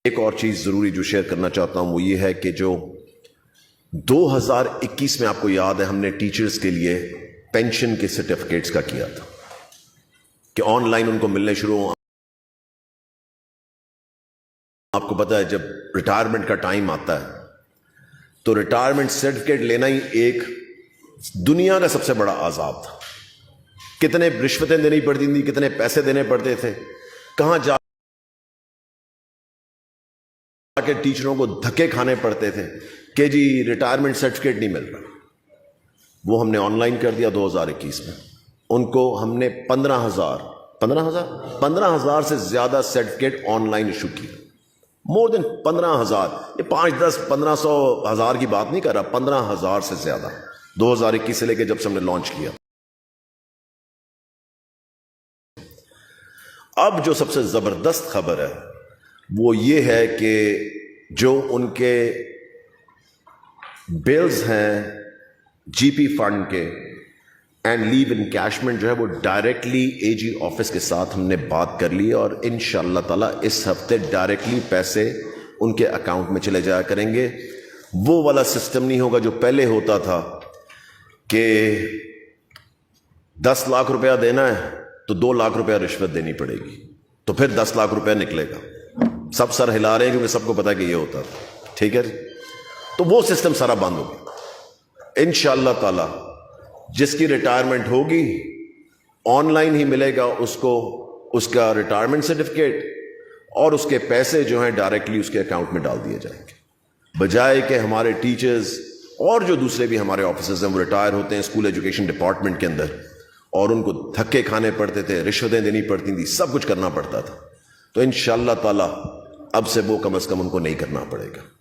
ایک اور چیز ضروری جو شیئر کرنا چاہتا ہوں وہ یہ ہے کہ جو 2021 میں آپ کو یاد ہے ہم نے ٹیچرز کے لیے پینشن کے سرٹیفکیٹس کا کیا تھا کہ آن لائن ان کو ملنے شروع ہوں. آپ کو پتا ہے جب ریٹائرمنٹ کا ٹائم آتا ہے تو ریٹائرمنٹ سرٹیفکیٹ لینا ہی ایک دنیا کا سب سے بڑا عذاب تھا. کتنے رشوتیں دینی پڑتی تھیں, کتنے پیسے دینے پڑتے تھے, کہاں جا کے ٹیچروں کو دھکے کھانے پڑتے تھے کہ جی ریٹائرمنٹ سرٹیفکیٹ نہیں مل رہا. وہ ہم نے آن لائن کر دیا 2021 میں. ان کو ہم نے 15,000 سے زیادہ سرٹیفکیٹ آن لائن ایشو کیا. مور دین 15,000. یہ 5-10 1500 ہزار کی بات نہیں کر رہا, 15,000 سے زیادہ 2021 سے لے کے جب سے ہم نے لانچ کیا. اب جو سب سے زبردست خبر ہے وہ یہ ہے کہ جو ان کے بلز ہیں جی پی فنڈ کے اینڈ لیو انکیشمنٹ جو ہے وہ ڈائریکٹلی اے جی آفس کے ساتھ ہم نے بات کر لی اور انشاءاللہ تعالیٰ اس ہفتے ڈائریکٹلی پیسے ان کے اکاؤنٹ میں چلے جایا کریں گے. وہ والا سسٹم نہیں ہوگا جو پہلے ہوتا تھا کہ 10 لاکھ روپیہ دینا ہے تو 2 لاکھ روپیہ رشوت دینی پڑے گی تو پھر 10 لاکھ روپیہ نکلے گا. سب سر ہلا رہے ہیں کیونکہ سب کو پتا ہے کہ یہ ہوتا تھا. ٹھیک ہے, تو وہ سسٹم سارا بند ہو گیا. انشاءاللہ تعالی جس کی ریٹائرمنٹ ہوگی آن لائن ہی ملے گا اس کو اس کا ریٹائرمنٹ سرٹیفکیٹ اور اس کے پیسے جو ہیں ڈائریکٹلی اس کے اکاؤنٹ میں ڈال دیے جائیں گے, بجائے کہ ہمارے ٹیچرز اور جو دوسرے بھی ہمارے آفیسرز ہیں وہ ریٹائر ہوتے ہیں اسکول ایجوکیشن ڈپارٹمنٹ کے اندر اور ان کو دھکے کھانے پڑتے تھے, رشوتیں دینی پڑتی تھیں, سب کچھ کرنا پڑتا تھا. تو انشاءاللہ تعالی اب سے وہ کم از کم ان کو نہیں کرنا پڑے گا.